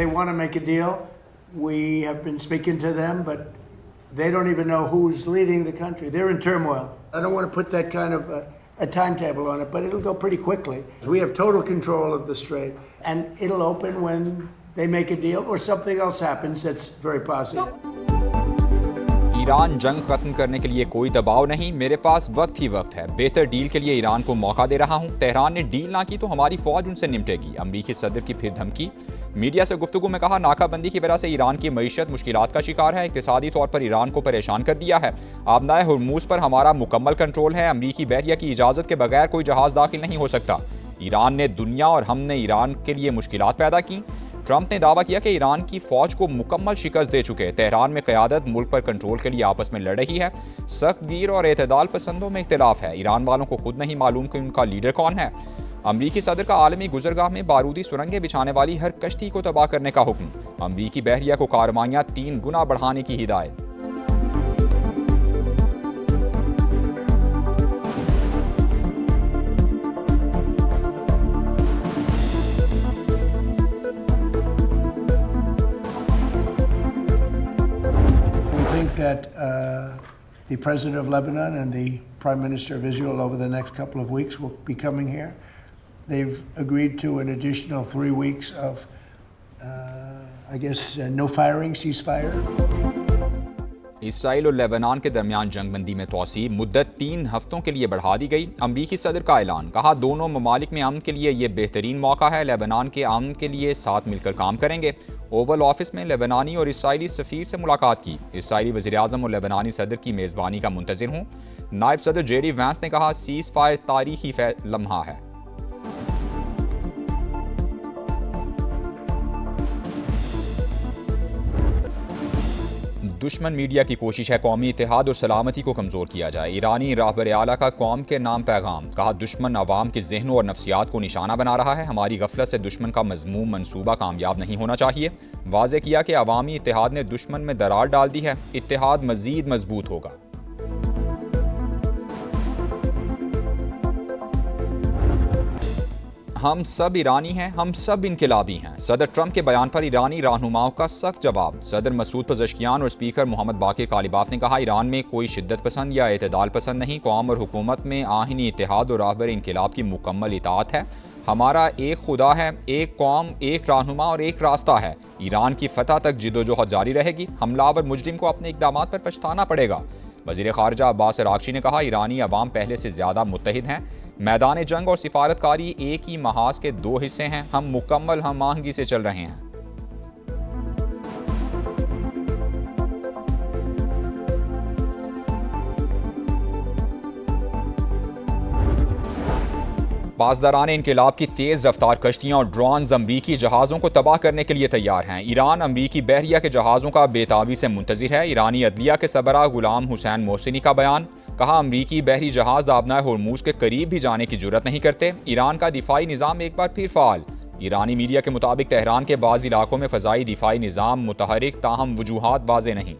They want to make a deal. We have been speaking to them, but they don't even know who's leading the country. They're in turmoil. I don't want to put that kind of a timetable on it, but it'll go pretty quickly. We have total control of the strait, and it'll open when they make a deal or something else happens that's very positive. Iran जंग खत्म करने के लिए कोई दबाव नहीं, मेरे पास वक्त ही वक्त है। बेहतर डील के लिए ईरान को मौका दे रहा हूं। तेहरान ने डील ना की तो हमारी फौज उनसे निपटेगी। अमरीकी सदर की फिर धमकी। मीडिया से गुफ्तगू में कहा, नाकाबंदी की वजह से ईरान की मईशत मुश्किलात का शिकार है। इक्तिसादी तौर पर ईरान को परेशान कर दिया है। आबनाए हुर्मुज पर हमारा मुकम्मल कंट्रोल है। अमरीकी बहरिया की इजाज़त के बगैर कोई जहाज़ दाखिल नहीं हो सकता। ईरान ने दुनिया और हमने ईरान के लिए मुश्किलात पैदा की। ट्रंप ने दावा किया कि ईरान की फौज को मुकम्मल शिकस्त दे चुके। तेहरान में क़यादत मुल्क पर कंट्रोल के लिए आपस में लड़ रही है। सख्त गिर और एतदाल पसंदों में इख्तिलाफ है। ईरान वालों को खुद नहीं मालूम कि उनका लीडर कौन है। अमरीकी सदर का आलमी गुजरगाह में बारूदी सुरंगें बिछाने वाली हर कश्ती को तबाह करने का हुक्म। अमरीकी बहरिया को कार्रवाइयाँ 3 गुना बढ़ाने की हिदायत। That the president of Lebanon and the prime minister of Israel over the next couple of weeks will be coming here. They've agreed to an additional 3 weeks of, no firing, ceasefire. Israel और Lebanon के दरमियान जंगबंदी में तोसी मुद्दत 3 हफ्तों के लिए बढ़ा दी गई। अमरीकी सदर का ऐलान। कहा, दोनों ममालिक में अमन के लिए ये बेहतरीन मौका है। लेबनान के अमन के लिए साथ मिलकर काम करेंगे। ओवल ऑफिस में लेबनानी और इसराइली सफ़ीर से मुलाकात की। इसराइली वज़ीर-ए-आज़म और लेबनानी सदर की मेज़बानी का मुंतज़िर हूँ। नायब सदर जेडी वैंस ने कहा, सीज़ फायर तारीखी लम्हा है। दुश्मन मीडिया की कोशिश है कौमी इत्तेहाद और सलामती को कमज़ोर किया जाए। ईरानी रहबर आला का कौम के नाम पैगाम। कहा, दुश्मन अवाम के ज़हनों और नफ्सियात को निशाना बना रहा है। हमारी गफलत से दुश्मन का मज़मूम मंसूबा कामयाब नहीं होना चाहिए। वाज़े किया कि अवामी इत्तेहाद ने दुश्मन में दरार डाल दी है। इत्तेहाद मज़ीद मजबूत होगा। हम सब ईरानी हैं, हम सब इनकलाबी हैं। सदर ट्रंप के बयान पर ईरानी रहनुमाओं का सख्त जवाब। सदर मसूद पज़ेश्कियान और स्पीकर मोहम्मद बाकिर कालिबाफ ने कहा, ईरान में कोई शिद्दत पसंद या एतदाल पसंद नहीं। कौम और हुकूमत में आहिनी इत्तेहाद और रहबर इनकलाब की मुकम्मल इताअत है। हमारा एक खुदा है, एक कौम, एक रहनुमा और एक रास्ता है। ईरान की फतह तक जिद्दोजहद जारी रहेगी। हमलावर मुजरिम को अपने इक़दामात पर पछताना पड़ेगा। वज़ीर ख़ारिजा अब्बास अराग़ची ने कहा, ईरानी अवाम पहले से ज़्यादा मुत्तहिद हैं। मैदान जंग और सिफारतकारी एक ही महाज के 2 हिस्से हैं। हम मुकम्मल हम आहंगी से चल रहे हैं। पासदारान इनकलाब की तेज़ रफ्तार कश्तियाँ और ड्रोन्स अमरीकी जहाज़ों को तबाह करने के लिए तैयार हैं। ईरान अमरीकी बहरिया के जहाज़ों का बेताबी से मुंतज़िर है। ईरानी अदलिया के सबरा गुलाम हुसैन मोहसिनी का बयान। कहा, अमरीकी बहरी जहाज़ आबनाए हुर्मुज के करीब भी जाने की जुर्रत नहीं करते। ईरान का दिफाई निज़ाम एक बार फिर फ़ाल। ईरानी मीडिया के मुताबिक तेहरान के बाज़ इलाकों में फ़ज़ाई दिफाई निज़ाम मुतहरिक, ताहम वजूहात वाज़े नहीं।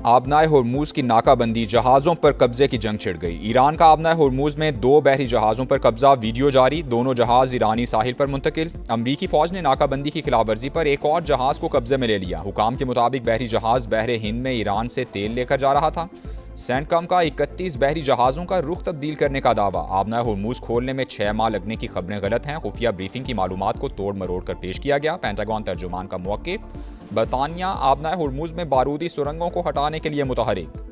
आबनाए हुर्मुज की नाकाबंदी, जहाज़ों पर कब्जे की जंग छिड़ गई। ईरान का आबनाए हुर्मुज में 2 बहरी जहाज़ों पर कब्जा, वीडियो जारी। दोनों जहाज़ ईरानी साहिल पर मुंतकिल। अमरीकी फ़ौज ने नाकाबंदी की खिलाफवर्जी पर एक और जहाज़ को कब्जे में ले लिया। हुकाम के मुताबिक बहरी जहाज़ बहरे हिंद में ईरान से तेल लेकर जा रहा था। सेंटकम का 31 बहरी जहाज़ों का रुख तब्दील करने का दावा। आबनाए हुर्मुज खोलने में 6 माह लगने की खबरें गलत हैं। खुफिया ब्रीफिंग की मालूमात को तोड़ मरोड़ कर पेश किया गया। पेंटागन तर्जुमान का मौक़िफ़। बरतानिया आबनाए हुर्मुज में बारूदी सुरंगों को हटाने के लिए मुतहरिक।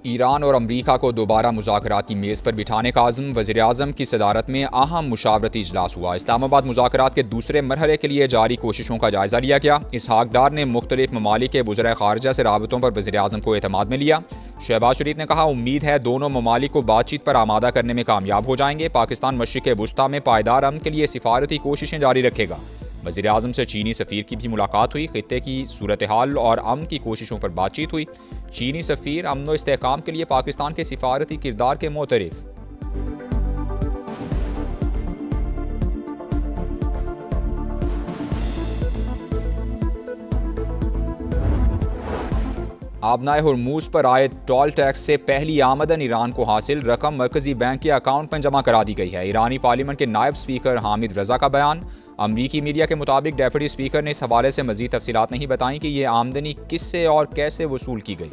ईरान और अमरीका को दोबारा मुज़ाकरात की मेज़ पर बिठाने का आज़म। वज़ीर-ए-आज़म की सदारत में अहम मुशावरती इजलास हुआ। इस्लामाबाद मुज़ाकरात के दूसरे मरहले के लिए जारी कोशिशों का जायज़ा लिया गया। इसहाक डार ने मुख्तलिफ ममालिक के वज़राए ख़ारिजा से राबतों पर वज़ीर-ए-आज़म को एतमाद में लिया। शहबाज शरीफ ने कहा, उम्मीद है दोनों ममालिक को बातचीत पर आमादा करने में कामयाब हो जाएंगे। पाकिस्तान मशरिक़ वुस्ता में पायदार अमन के लिए सिफारती कोशिशें जारी रखेगा। वज़ीर-ए-आज़म से चीनी सफ़ीर की भी मुलाकात हुई। ख़ित्ते की सूरत हाल और अमन की कोशिशों पर बातचीत हुई। चीनी सफ़ीर अमन व इस्तेहकाम के लिए पाकिस्तान के सिफारती किरदार के मोतरिफ़। आबनाए हुरमूज पर आए टोल टैक्स से पहली आमदन ईरान को हासिल रकम मरकजी बैंक के अकाउंट में जमा करा दी गई है। ईरानी पार्लियामेंट के नायब स्पीकर हामिद रजा का बयान। अमरीकी मीडिया के मुताबिक डेप्यूटी स्पीकर ने इस हवाले से मजीद तफसीलात नहीं बताई कि ये आमदनी किससे और कैसे वसूल की गई।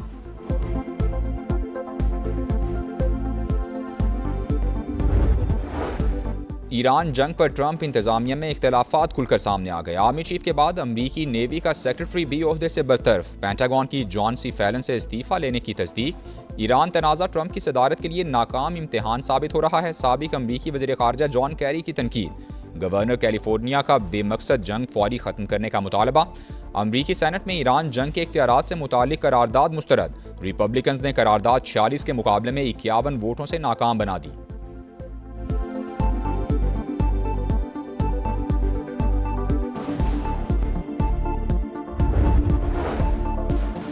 ईरान जंग पर ट्रंप इंतजामिया में इख्तलाफात खुलकर सामने आ गए। आर्मी चीफ के बाद अमरीकी नेवी का सेक्रेटरी भी ओहदे से बरतरफ। पेंटागन की जॉन सी फैलन से इस्तीफा लेने की तस्दीक। ईरान तनाज़ा ट्रंप की सदारत के लिए नाकाम इम्तिहान साबित हो रहा है। साबिक अमरीकी वज़ीर ख़ारजा जॉन कैरी की तनकीद। गवर्नर कैलिफोर्निया का बेमकसद जंग फौरी ख़त्म करने का मुतालबा। अमरीकी सेनेट में ईरान जंग के इख्तियारात से मुतालिक करारदाद मुस्तरद। रिपब्लिकन्स ने करारदाद 46 के मुकाबले में 51 वोटों से नाकाम बना दी।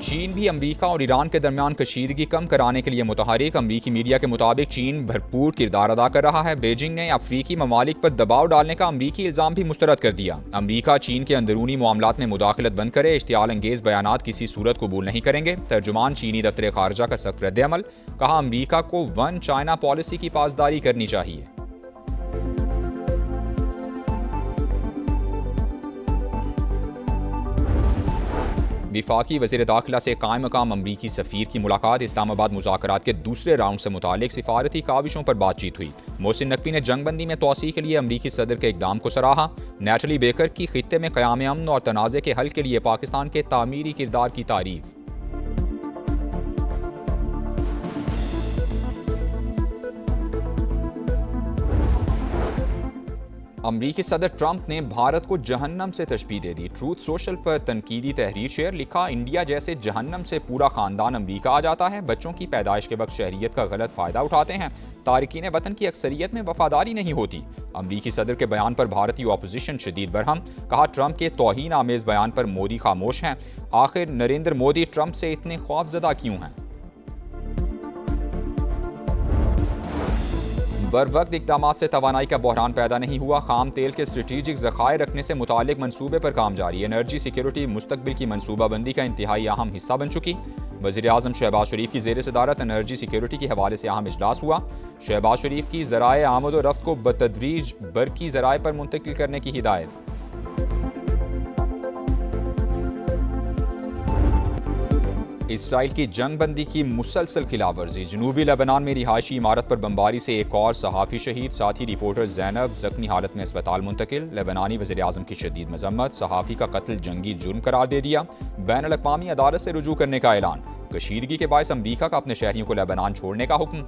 चीन भी अमरीका और ईरान के दरमियान कशीदगी कम कराने के लिए मुतहरिक। अमरीकी मीडिया के मुताबिक चीन भरपूर किरदार अदा कर रहा है। बीजिंग ने अफ्रीकी ममालिक पर दबाव डालने का अमरीकी इल्ज़ाम भी मुस्तरद कर दिया। अमरीका चीन के अंदरूनी मामलात में मुदाखलत बंद करे, इश्तियाल अंगेज बयानात किसी सूरत कबूल नहीं करेंगे। तर्जुमान चीनी दफ्तर खारजा का सख्त रद्द-ए-अमल। कहा, अमरीका को वन चाइना पॉलिसी की पासदारी करनी चाहिए। विफाकी वज़ीर दाखिला से कायम मकाम अमरीकी सफ़ीर की मुलाकात। इस्लामाबाद मुज़ाकरात के दूसरे राउंड से मुतालिक सिफारती काविशों पर बातचीत हुई। मोहसिन नकवी ने जंगबंदी में तोसी के लिए अमरीकी सदर के इक़दाम को सराहा। नेटली बेकर की खित्ते में क़याम अमन और तनाज़े के हल के लिए पाकिस्तान के तामीरी किरदार की तारीफ। अमरीकी सदर ट्रंप ने भारत को जहन्नम से तशबीह दे दी। ट्रूथ सोशल पर तनकीदी तहरीर शेयर। लिखा, इंडिया जैसे जहन्नम से पूरा खानदान अमरीका आ जाता है। बच्चों की पैदाइश के वक्त शहरियत का गलत फ़ायदा उठाते हैं। तारिकीन वतन की अक्सरियत में वफादारी नहीं होती। अमरीकी सदर के बयान पर भारतीय अपोजिशन शदीद बरहम। कहा, ट्रंप के तौहीन आमेज़ बयान पर मोदी खामोश हैं। आखिर नरेंद्र मोदी ट्रंप से इतने खौफजदा क्यों हैं? बर वक्त इक़दामात से तवानाई का बहरान पैदा नहीं हुआ। खाम तेल के स्ट्रेटेजिक ज़खायर रखने से मुतालिक मनसूबे पर काम जारी। एनर्जी सिक्योरिटी मुस्तकबिल की मनसूबाबंदी का इंतहाई अहम हिस्सा बन चुकी। वज़ीर आज़म शहबाज शरीफ की ज़ेर सदारत एनर्जी सिक्योरिटी के हवाले से अहम इजलास हुआ। शहबाज शरीफ की ज़राए आमद व रफ्त को बतदरीज बरकी ज़राए पर मुंतकिल करने की हिदायत। इसराइल की जंगबंदी की मुसलसल खिलाफवर्जी। जनूबी लेबनान में रिहायशी इमारत पर बमबारी से एक और सहाफ़ी शहीद। साथी रिपोर्टर ज़ैनब ज़ख्मी हालत में अस्पताल मुंतकिल। लेबनानी वज़ीर आज़म की शदीद मजम्मत। सहाफ़ी का कत्ल जंगी जुर्म करार दे दिया। बैन अल-अक़वामी अदालत से रुजू करने का ऐलान। कशीदगी के बायस अमरीका का अपने शहरियों को लेबनान छोड़ने का हुक्म।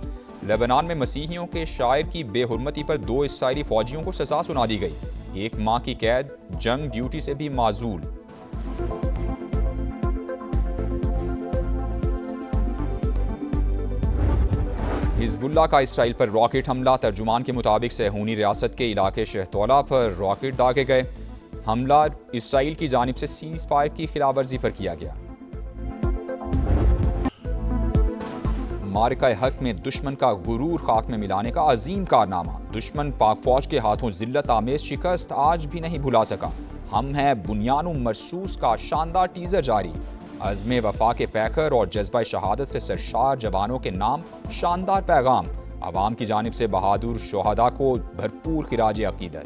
लेबनान में मसीहियों के शायर की बेहुरमती पर 2 इसराइली फ़ौजियों को सज़ा सुना दी गई। 1 माह की कैद, जंग ड्यूटी से भी माजूल। हिज़्बुल्लाह का इसराइल पर रॉकेट हमला। तर्जुमान के मुताबिक सहूनी रियासत के इलाके शहतौला पर रॉकेट दागे गए। हमला इसराइल की जानिब से सीज़ फायर की खिलाफवर्जी पर किया गया। मारिका हक में दुश्मन का गुरूर खाक में मिलाने का अजीम कारनामा। दुश्मन पाक फौज के हाथों जिल्लत आमेज शिकस्त आज भी नहीं भुला सका। हम हैं बुनियानु मरसूस का शानदार टीजर जारी। अज़्मे वफा के पैकर और जज्बा शहादत से सरशार जवानों के नाम शानदार पैगाम। आवाम की जानिब से बहादुर शोहदा को भरपूर खिराज अकीदत।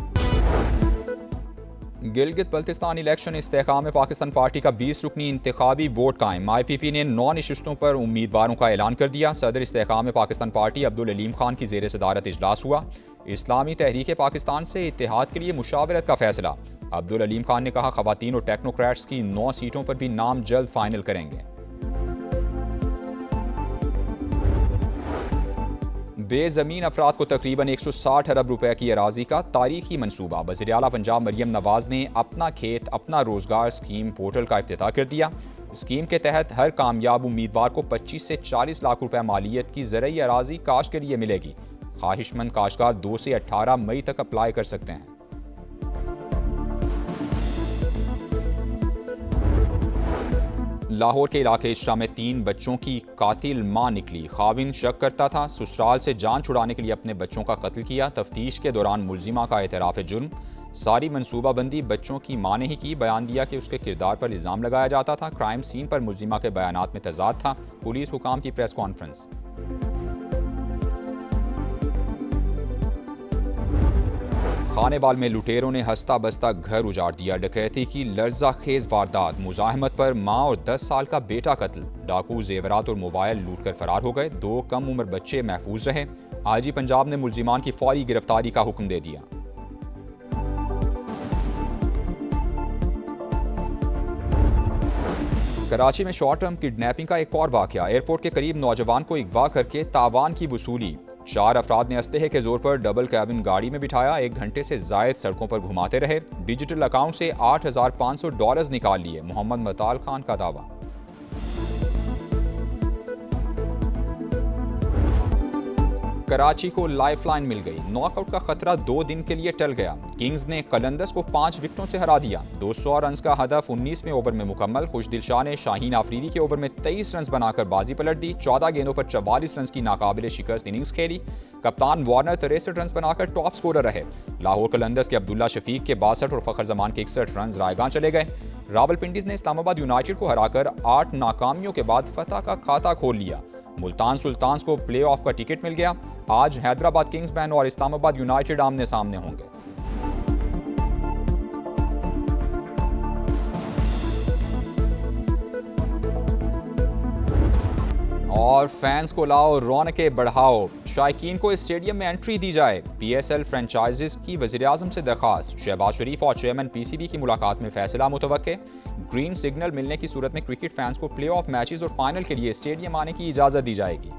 गिलगित बल्तिस्तान इलेक्शन इस्तेहकाम पाकिस्तान पार्टी का 20 रुकनी इंतखाबी बोर्ड कायम। IPP ने 9 नशिस्तों पर उम्मीदवारों का ऐलान कर दिया। सदर इस्तेहकाम पाकिस्तान पार्टी अब्दुल अलीम खान की ज़ेर सदारत इजलास हुआ। इस्लामी तहरीक पाकिस्तान से इत्तेहाद के लिए मुशावरत का फैसला। अब्दुल अलीम खान ने कहा, ख़वातीन और टेक्नोक्रेट्स की 9 सीटों पर भी नाम जल्द फाइनल करेंगे। बेज़मीन अफराद को तकरीबन 160 अरब रुपए की अराजी का तारीखी मनसूबा। वज़ीर आला पंजाब मरियम नवाज ने अपना खेत अपना रोजगार स्कीम पोर्टल का इफ्तिताह कर दिया। स्कीम के तहत हर कामयाब उम्मीदवार को 25 से 40 लाख रुपए मालियत की ज़रई अराजी काश्त के लिए मिलेगी। ख्वाहिशमंद काश्तकार 2 से 18 मई तक अप्लाई कर सकते हैं। लाहौर के इलाके इशरा में 3 बच्चों की कातिल मां निकली। खाविन शक करता था ससुराल से जान छुड़ाने के लिए अपने बच्चों का कत्ल किया। तफ्तीश के दौरान मुलजिमा का एतराफ़ जुर्म। सारी मनसूबाबंदी बच्चों की मां ने ही की। बयान दिया कि उसके किरदार पर इल्ज़ाम लगाया जाता था। क्राइम सीन पर मुलजिमा के बयानात में तजाद था। पुलिस हुकाम की प्रेस कॉन्फ्रेंस। खानेवाल में लुटेरों ने हंसता बसता घर उजाड़ दिया। डकैती की लर्जा खेज वारदात। मुजाहमत पर मां और 10 साल का बेटा कत्ल। डाकू जेवरात और मोबाइल लूटकर फरार हो गए। 2 कम उम्र बच्चे महफूज रहे। आईजी पंजाब ने मुलजिमान की फौरी गिरफ्तारी का हुक्म दे दिया। कराची में शॉर्ट टर्म किडनैपिंग का एक और वाकया। एयरपोर्ट के करीब नौजवान को अगवा करके तावान की वसूली। 4 अफराद ने अस्लहे के जोर पर डबल कैबिन गाड़ी में बिठाया। 1 घंटे से जायद सड़कों पर घुमाते रहे। डिजिटल अकाउंट से $8,500 निकाल लिए। मोहम्मद मताल खान का दावा। कराची को लाइफलाइन मिल गई। नॉकआउट का खतरा 2 दिन के लिए टल गया। किंग्स ने कलंदर्स को 5 विकेटों से हरा दिया। 200 रन का हदफ 19वें ओवर में मुकम्मल। खुशदिल शाह ने शाहीन आफरीदी के ओवर में 23 रन बनाकर बाजी पलट दी। 14 गेंदों पर 44 रन की नाकाबिले शिकस्त इनिंग्स खेली। कप्तान वार्नर 63 रन बनाकर टॉप स्कोरर रहे। लाहौर कलंदर्स के अब्दुल्ला शफीक के 62 और फखर जमान के 61 रन रायगां चले गए। रावलपिंडीज ने इस्लामाबाद यूनाइटेड को हराकर 8 नाकामियों के बाद फतह का खाता खोल लिया। मुल्तान सुल्तान्स को प्लेऑफ का टिकट मिल गया। आज हैदराबाद किंग्समैन और इस्लामाबाद यूनाइटेड आमने सामने होंगे। और फैंस को लाओ, रौनकें बढ़ाओ। शायकीन को स्टेडियम में एंट्री दी जाए। PSL फ्रेंचाइजीज की वज़ीर-ए-आज़म से दरखास्त। शहबाज शरीफ और चेयरमैन PCB की मुलाकात में फैसला मुतवक्के। ग्रीन सिग्नल मिलने की सूरत में क्रिकेट फैंस को प्ले ऑफ मैचेस और फाइनल के लिए स्टेडियम आने की इजाज़त दी जाएगी।